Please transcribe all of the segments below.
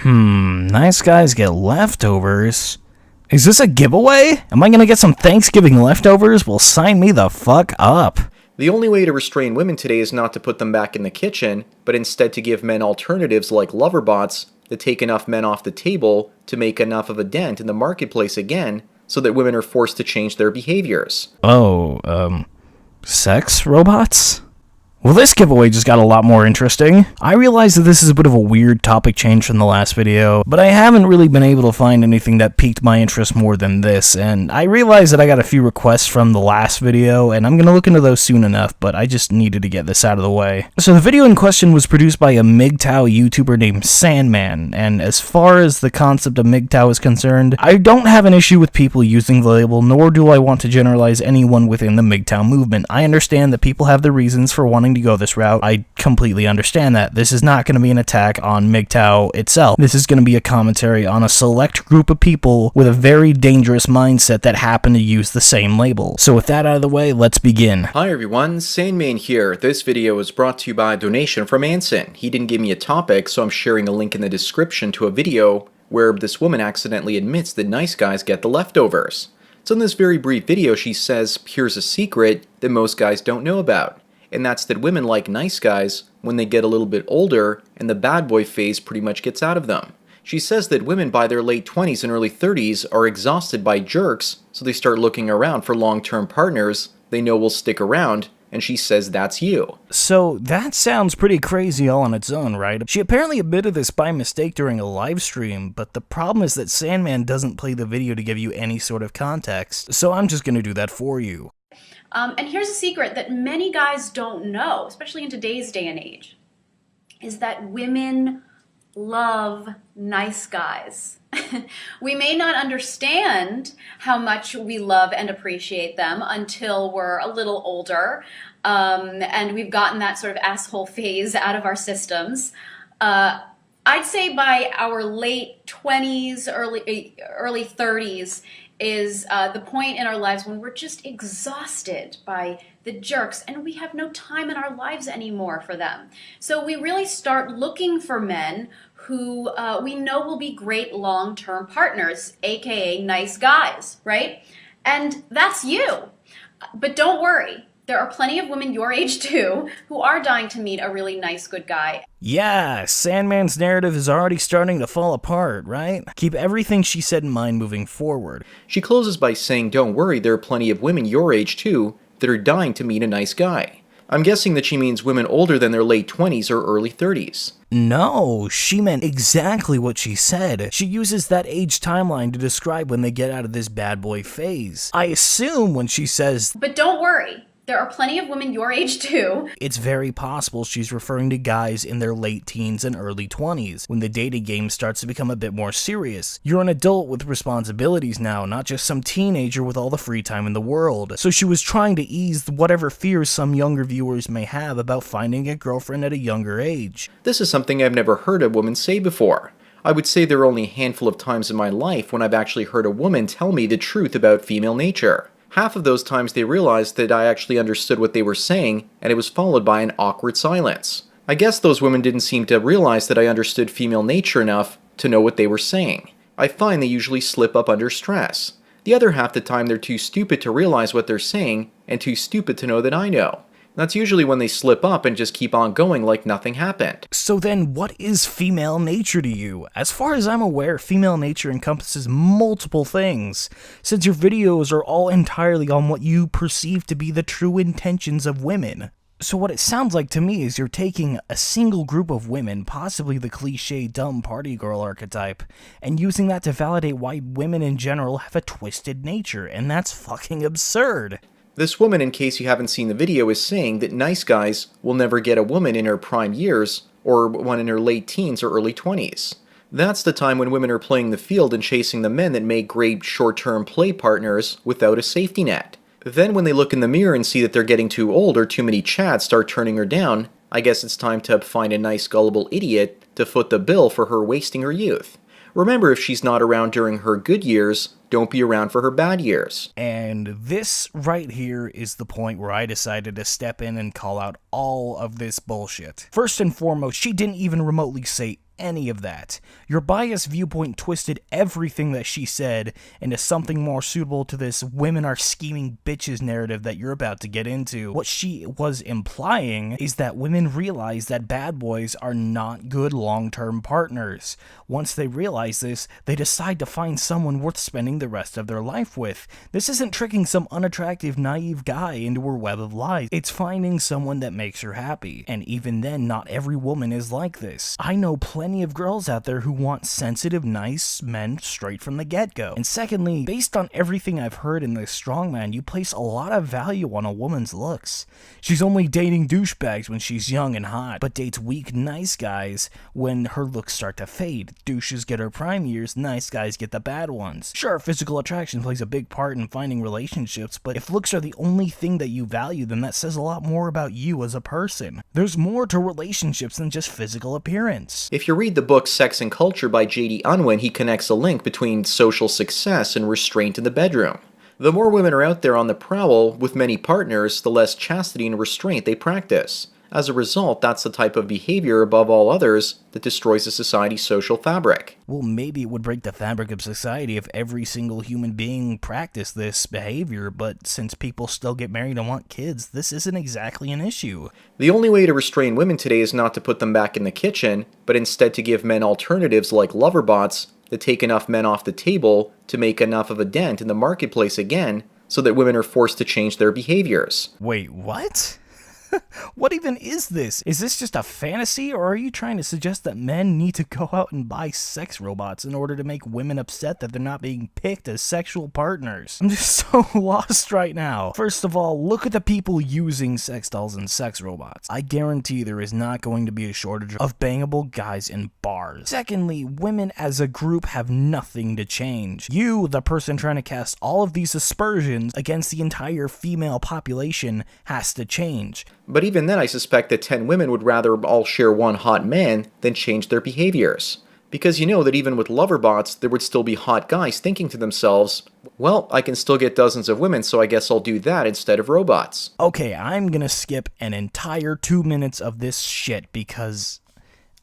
Nice guys get leftovers. Is this a giveaway? Am I gonna get some Thanksgiving leftovers? Well, sign me the fuck up. The only way to restrain women today is not to put them back in the kitchen, but instead to give men alternatives like lover bots that take enough men off the table to make enough of a dent in the marketplace again, so that women are forced to change their behaviors. Sex robots? Well, this giveaway just got a lot more interesting. I realize that this is a bit of a weird topic change from the last video, but I haven't really been able to find anything that piqued my interest more than this, and I realize that I got a few requests from the last video, and I'm gonna look into those soon enough, but I just needed to get this out of the way. So the video in question was produced by a MGTOW YouTuber named Sandman, and as far as the concept of MGTOW is concerned, I don't have an issue with people using the label, nor do I want to generalize anyone within the MGTOW movement. I understand that people have their reasons for wanting to go this route. I completely understand that. This is not going to be an attack on MGTOW itself. This is going to be a commentary on a select group of people with a very dangerous mindset that happen to use the same label. So with that out of the way, let's begin. Hi everyone, Sandman here. This video was brought to you by a donation from Anson. He didn't give me a topic, so I'm sharing a link in the description to a video where this woman accidentally admits that nice guys get the leftovers. So in this very brief video, she says, here's a secret that most guys don't know about. And that's that women like nice guys when they get a little bit older and the bad boy phase pretty much gets out of them. She says that women by their late 20s and early 30s are exhausted by jerks, so they start looking around for long-term partners they know will stick around, and she says that's you. So that sounds pretty crazy all on its own, right? She apparently admitted this by mistake during a live stream, but the problem is that Sandman doesn't play the video to give you any sort of context, so I'm just gonna do that for you. And here's a secret that many guys don't know, especially in today's day and age, is that women love nice guys. We may not understand how much we love and appreciate them until we're a little older, and we've gotten that sort of asshole phase out of our systems. I'd say by our late 20s, early 30s, is the point in our lives when we're just exhausted by the jerks and we have no time in our lives anymore for them. So we really start looking for men who we know will be great long-term partners, aka nice guys, right? And that's you. But don't worry. There are plenty of women your age too who are dying to meet a really nice, good guy. Yeah, Sandman's narrative is already starting to fall apart, right? Keep everything she said in mind moving forward. She closes by saying, don't worry, there are plenty of women your age too that are dying to meet a nice guy. I'm guessing that she means women older than their late 20s or early 30s. No, she meant exactly what she said. She uses that age timeline to describe when they get out of this bad boy phase. I assume when she says, but don't worry. There are plenty of women your age too. It's very possible she's referring to guys in their late teens and early 20s, when the dating game starts to become a bit more serious. You're an adult with responsibilities now, not just some teenager with all the free time in the world. So she was trying to ease whatever fears some younger viewers may have about finding a girlfriend at a younger age. This is something I've never heard a woman say before. I would say there are only a handful of times in my life when I've actually heard a woman tell me the truth about female nature. Half of those times they realized that I actually understood what they were saying, and it was followed by an awkward silence. I guess those women didn't seem to realize that I understood female nature enough to know what they were saying. I find they usually slip up under stress. The other half the time they're too stupid to realize what they're saying, and too stupid to know that I know. That's usually when they slip up and just keep on going like nothing happened. So then, what is female nature to you? As far as I'm aware, female nature encompasses multiple things, since your videos are all entirely on what you perceive to be the true intentions of women. So what it sounds like to me is you're taking a single group of women, possibly the cliché dumb party girl archetype, and using that to validate why women in general have a twisted nature, and that's fucking absurd. This woman, in case you haven't seen the video, is saying that nice guys will never get a woman in her prime years, or one in her late teens or early 20s. That's the time when women are playing the field and chasing the men that make great short-term play partners without a safety net. Then when they look in the mirror and see that they're getting too old or too many chads start turning her down, I guess it's time to find a nice gullible idiot to foot the bill for her wasting her youth. Remember, if she's not around during her good years, don't be around for her bad years. And this right here is the point where I decided to step in and call out all of this bullshit. First and foremost, she didn't even remotely say any of that. Your biased viewpoint twisted everything that she said into something more suitable to this women are scheming bitches narrative that you're about to get into. What she was implying is that women realize that bad boys are not good long-term partners. Once they realize this, they decide to find someone worth spending the rest of their life with. This isn't tricking some unattractive, naive guy into her web of lies. It's finding someone that makes her happy. And even then, not every woman is like this. I know plenty of girls out there who want sensitive, nice men straight from the get-go. And secondly, based on everything I've heard in this strongman, you place a lot of value on a woman's looks. She's only dating douchebags when she's young and hot, but dates weak, nice guys when her looks start to fade. Douches get her prime years, nice guys get the bad ones. Sure, physical attraction plays a big part in finding relationships, but if looks are the only thing that you value, then that says a lot more about you as a person. There's more to relationships than just physical appearance. If you read the book Sex and Culture by J.D. Unwin, he connects a link between social success and restraint in the bedroom. The more women are out there on the prowl with many partners, the less chastity and restraint they practice. As a result, that's the type of behavior, above all others, that destroys a society's social fabric. Well, maybe it would break the fabric of society if every single human being practiced this behavior, but since people still get married and want kids, this isn't exactly an issue. The only way to restrain women today is not to put them back in the kitchen, but instead to give men alternatives like lover bots that take enough men off the table to make enough of a dent in the marketplace again, so that women are forced to change their behaviors. Wait, what? What even is this? Is this just a fantasy, or are you trying to suggest that men need to go out and buy sex robots in order to make women upset that they're not being picked as sexual partners? I'm just so lost right now. First of all, look at the people using sex dolls and sex robots. I guarantee there is not going to be a shortage of bangable guys in bars. Secondly, women as a group have nothing to change. You, the person trying to cast all of these aspersions against the entire female population, has to change. But even then, I suspect that 10 women would rather all share one hot man than change their behaviors. Because you know that even with lover bots, there would still be hot guys thinking to themselves, well, I can still get dozens of women, so I guess I'll do that instead of robots. Okay, I'm gonna skip an entire 2 minutes of this shit because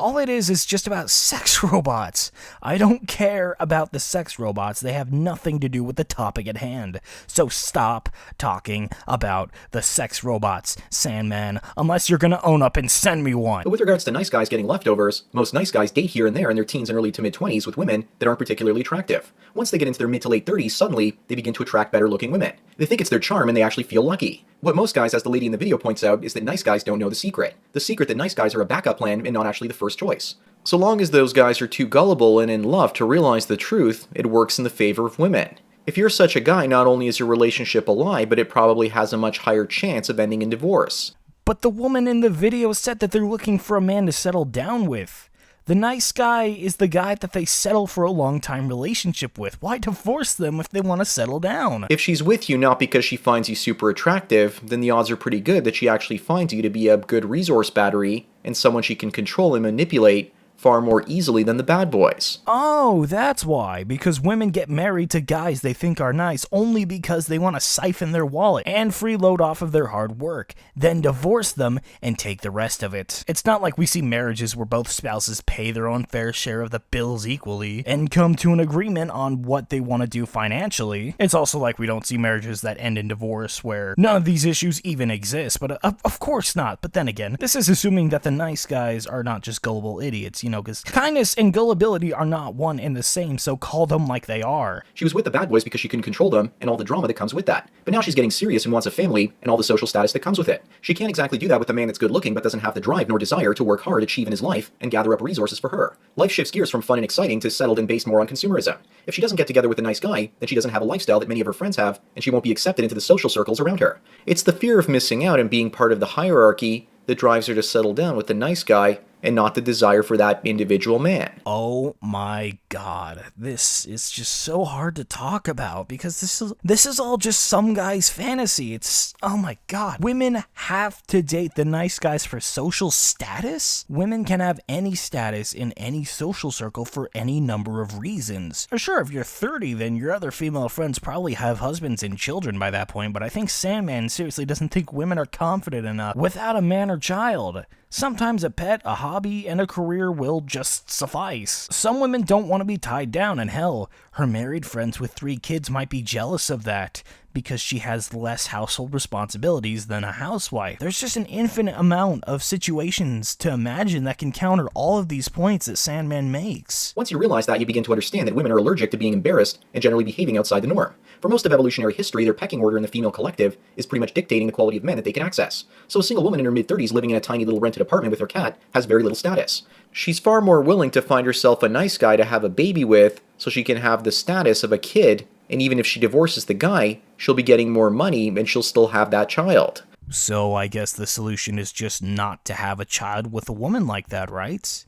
all it is just about sex robots. I don't care about the sex robots. They have nothing to do with the topic at hand. So stop talking about the sex robots, Sandman, unless you're gonna own up and send me one. But with regards to nice guys getting leftovers, most nice guys date here and there in their teens and early to mid-20s with women that aren't particularly attractive. Once they get into their mid to late 30s, suddenly they begin to attract better-looking women. They think it's their charm and they actually feel lucky. What most guys, as the lady in the video points out, is that nice guys don't know the secret. The secret that nice guys are a backup plan and not actually the first choice. So long as those guys are too gullible and in love to realize the truth, it works in the favor of women. If you're such a guy, not only is your relationship a lie, but it probably has a much higher chance of ending in divorce. But the woman in the video said that they're looking for a man to settle down with. The nice guy is the guy that they settle for a long-time relationship with. Why divorce them if they want to settle down? If she's with you not because she finds you super attractive, then the odds are pretty good that she actually finds you to be a good resource battery and someone she can control and manipulate far more easily than the bad boys. Oh, that's why. Because women get married to guys they think are nice only because they want to siphon their wallet and freeload off of their hard work, then divorce them and take the rest of it. It's not like we see marriages where both spouses pay their own fair share of the bills equally and come to an agreement on what they want to do financially. It's also like we don't see marriages that end in divorce where none of these issues even exist, but of course not. But then again, this is assuming that the nice guys are not just gullible idiots, because kindness and gullibility are not one and the same, so call them like they are. She was with the bad boys because she couldn't control them and all the drama that comes with that. But now she's getting serious and wants a family and all the social status that comes with it. She can't exactly do that with a man that's good looking but doesn't have the drive nor desire to work hard, achieve in his life, and gather up resources for her. Life shifts gears from fun and exciting to settled and based more on consumerism. If she doesn't get together with a nice guy, then she doesn't have a lifestyle that many of her friends have, and she won't be accepted into the social circles around her. It's the fear of missing out and being part of the hierarchy that drives her to settle down with the nice guy and not the desire for that individual man. Oh my god, this is just so hard to talk about because this is all just some guy's fantasy. It's, oh my god. Women have to date the nice guys for social status? Women can have any status in any social circle for any number of reasons. Sure, if you're 30, then your other female friends probably have husbands and children by that point, but I think Sandman seriously doesn't think women are confident enough without a man or child. Sometimes a pet, a hobby, and a career will just suffice. Some women don't want to be tied down, and hell, her married friends with 3 kids might be jealous of that because she has less household responsibilities than a housewife. There's just an infinite amount of situations to imagine that can counter all of these points that Sandman makes. Once you realize that, you begin to understand that women are allergic to being embarrassed and generally behaving outside the norm. For most of evolutionary history, their pecking order in the female collective is pretty much dictating the quality of men that they can access. So a single woman in her mid-30s living in a tiny little rented apartment with her cat has very little status. She's far more willing to find herself a nice guy to have a baby with so she can have the status of a kid, and even if she divorces the guy, she'll be getting more money and she'll still have that child. So I guess the solution is just not to have a child with a woman like that, right?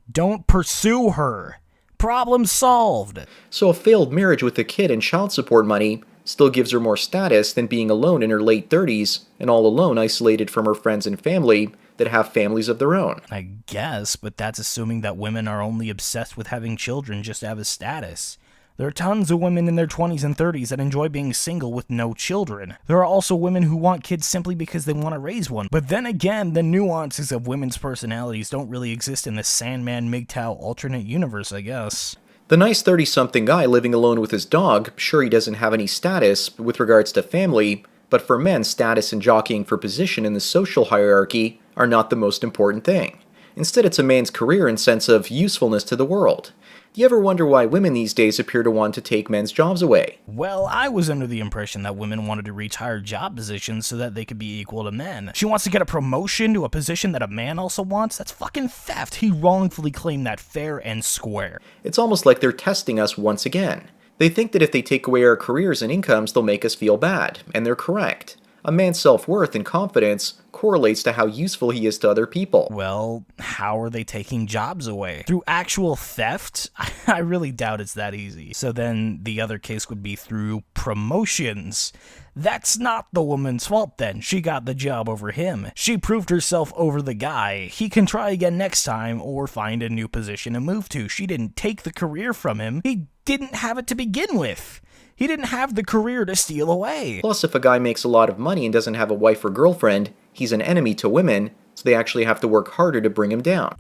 Don't pursue her. Problem solved. So a failed marriage with a kid and child support money still gives her more status than being alone in her late 30s and all alone, isolated from her friends and family that have families of their own. I guess, but that's assuming that women are only obsessed with having children just to have a status. There are tons of women in their 20s and 30s that enjoy being single with no children. There are also women who want kids simply because they want to raise one. But then again, the nuances of women's personalities don't really exist in the Sandman MGTOW alternate universe, I guess. The nice 30-something guy living alone with his dog, sure, he doesn't have any status with regards to family, but for men, status and jockeying for position in the social hierarchy are not the most important thing. Instead, it's a man's career and sense of usefulness to the world. Do you ever wonder why women these days appear to want to take men's jobs away? Well, I was under the impression that women wanted to reach higher job positions so that they could be equal to men. She wants to get a promotion to a position that a man also wants? That's fucking theft. He wrongfully claimed that fair and square. It's almost like they're testing us once again. They think that if they take away our careers and incomes, they'll make us feel bad, and they're correct. A man's self-worth and confidence correlates to how useful he is to other people. Well, how are they taking jobs away? Through actual theft? I really doubt it's that easy. So then the other case would be through promotions. That's not the woman's fault then. She got the job over him. She proved herself over the guy. He can try again next time or find a new position to move to. She didn't take the career from him. He didn't have it to begin with. He didn't have the career to steal away. Plus, if a guy makes a lot of money and doesn't have a wife or girlfriend, he's an enemy to women, so they actually have to work harder to bring him down.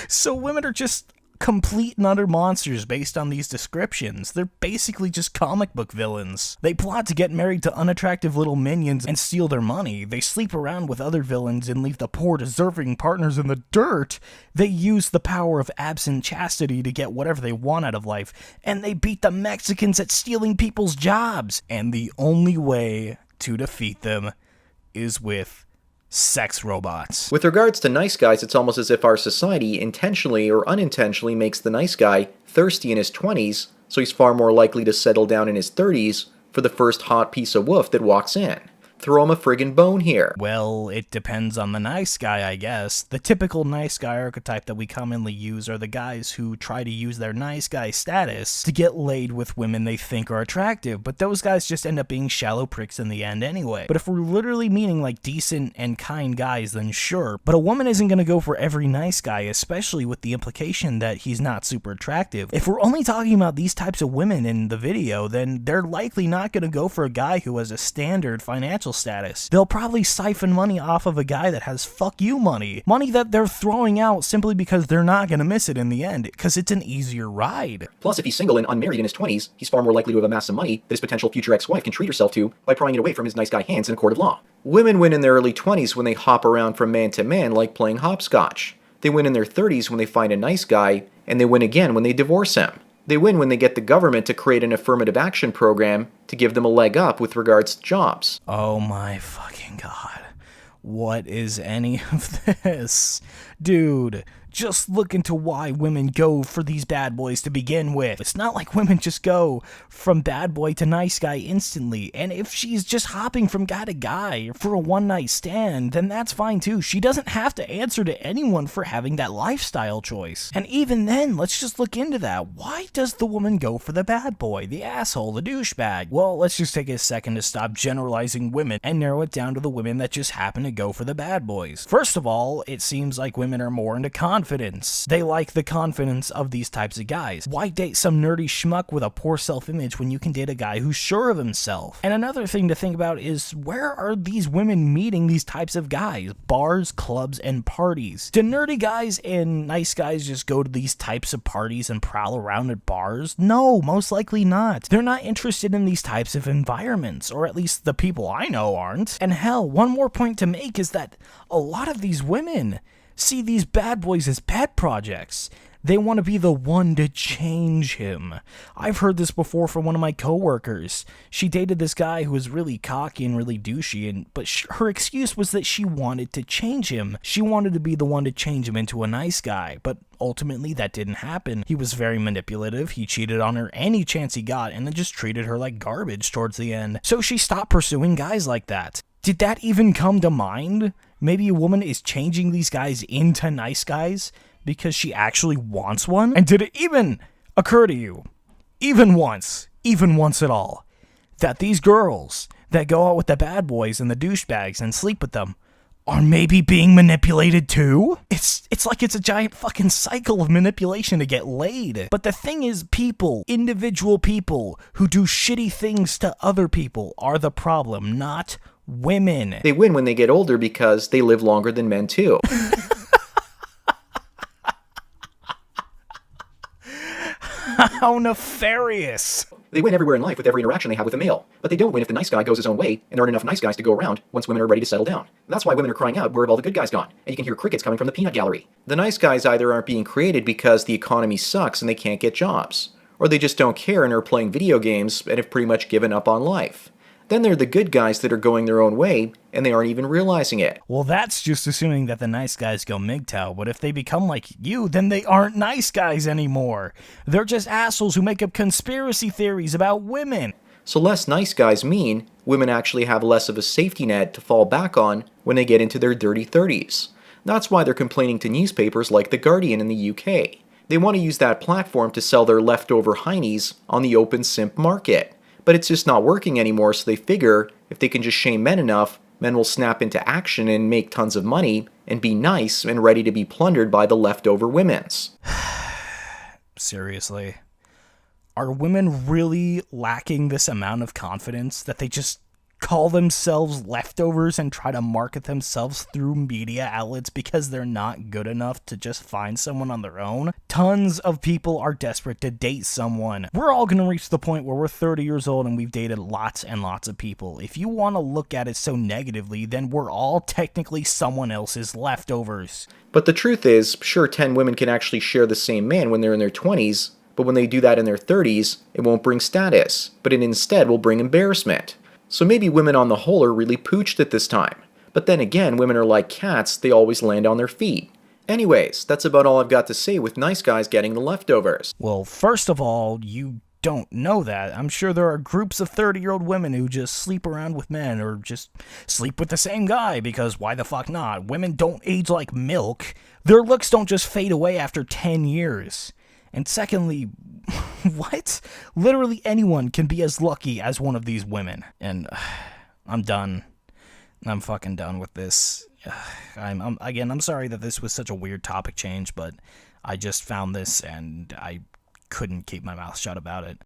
So women are just complete and utter monsters based on these descriptions. They're basically just comic book villains. They plot to get married to unattractive little minions and steal their money. They sleep around with other villains and leave the poor deserving partners in the dirt. They use the power of absent chastity to get whatever they want out of life. And they beat the Mexicans at stealing people's jobs. And the only way to defeat them is with sex robots. With regards to nice guys, it's almost as if our society intentionally or unintentionally makes the nice guy thirsty in his 20s, so he's far more likely to settle down in his 30s for the first hot piece of woof that walks in. Throw him a friggin' bone here. Well, it depends on the nice guy, I guess. The typical nice guy archetype that we commonly use are the guys who try to use their nice guy status to get laid with women they think are attractive, but those guys just end up being shallow pricks in the end anyway. But if we're literally meaning like decent and kind guys, then sure. But a woman isn't gonna go for every nice guy, especially with the implication that he's not super attractive. If we're only talking about these types of women in the video, then they're likely not gonna go for a guy who has a standard financial status. They'll probably siphon money off of a guy that has fuck you money. Money that they're throwing out simply because they're not gonna miss it in the end, because it's an easier ride. Plus, if he's single and unmarried in his 20s, he's far more likely to have amassed some money that his potential future ex-wife can treat herself to by prying it away from his nice guy hands in a court of law. Women win in their early 20s when they hop around from man to man like playing hopscotch. They win in their 30s when they find a nice guy, and they win again when they divorce him. They win when they get the government to create an affirmative action program to give them a leg up with regards to jobs. Oh my fucking god. What is any of this? Dude, just look into why women go for these bad boys to begin with. It's not like women just go from bad boy to nice guy instantly. And if she's just hopping from guy to guy for a one-night stand, then that's fine too. She doesn't have to answer to anyone for having that lifestyle choice. And even then, let's just look into that. Why does the woman go for the bad boy, the asshole, the douchebag? Well, let's just take a second to stop generalizing women and narrow it down to the women that just happen to go for the bad boys. First of all, it seems like women are more into confidence. confidence. They like the confidence of these types of guys. Why date some nerdy schmuck with a poor self-image when you can date a guy who's sure of himself? And another thing to think about is, where are these women meeting these types of guys? Bars, clubs, and parties. Do nerdy guys and nice guys just go to these types of parties and prowl around at bars? No, most likely not. They're not interested in these types of environments, or at least the people I know aren't. And hell, one more point to make is that a lot of these women see these bad boys as pet projects. They want to be the one to change him. I've heard this before from one of my coworkers. She dated this guy who was really cocky and really douchey, but her excuse was that she wanted to change him. She wanted to be the one to change him into a nice guy, but ultimately that didn't happen. He was very manipulative, he cheated on her any chance he got, and then just treated her like garbage towards the end. So she stopped pursuing guys like that. Did that even come to mind? Maybe a woman is changing these guys into nice guys because she actually wants one? And did it even occur to you, even once at all, that these girls that go out with the bad boys and the douchebags and sleep with them are maybe being manipulated too? It's like it's a giant fucking cycle of manipulation to get laid. But the thing is, individual people who do shitty things to other people are the problem, not women. They win when they get older because they live longer than men too. How nefarious. They win everywhere in life with every interaction they have with a male, but they don't win if the nice guy goes his own way and there aren't enough nice guys to go around once women are ready to settle down. That's why women are crying out, where have all the good guys gone? And you can hear crickets coming from the peanut gallery. The nice guys either aren't being created because the economy sucks and they can't get jobs, or they just don't care and are playing video games and have pretty much given up on life. Then there are the good guys that are going their own way, and they aren't even realizing it. Well, that's just assuming that the nice guys go MGTOW, but if they become like you, then they aren't nice guys anymore. They're just assholes who make up conspiracy theories about women. So less nice guys mean women actually have less of a safety net to fall back on when they get into their dirty 30s. That's why they're complaining to newspapers like The Guardian in the UK. They want to use that platform to sell their leftover heinies on the open simp market. But it's just not working anymore, so they figure if they can just shame men enough, men will snap into action and make tons of money and be nice and ready to be plundered by the leftover women's. Seriously. Are women really lacking this amount of confidence that they just call themselves leftovers and try to market themselves through media outlets because they're not good enough to just find someone on their own? Tons of people are desperate to date someone. We're all going to reach the point where we're 30 years old and we've dated lots and lots of people. If you want to look at it so negatively, then we're all technically someone else's leftovers. But the truth is, sure, 10 women can actually share the same man when they're in their 20s, but when they do that in their 30s, it won't bring status, but it instead will bring embarrassment. So maybe women on the whole are really pooched at this time. But then again, women are like cats, they always land on their feet. Anyways, that's about all I've got to say with nice guys getting the leftovers. Well, first of all, you don't know that. I'm sure there are groups of 30-year-old women who just sleep around with men or just sleep with the same guy because why the fuck not? Women don't age like milk. Their looks don't just fade away after 10 years. And secondly, what? Literally anyone can be as lucky as one of these women. And I'm done. I'm fucking done with this. I'm sorry that this was such a weird topic change, but I just found this and I couldn't keep my mouth shut about it.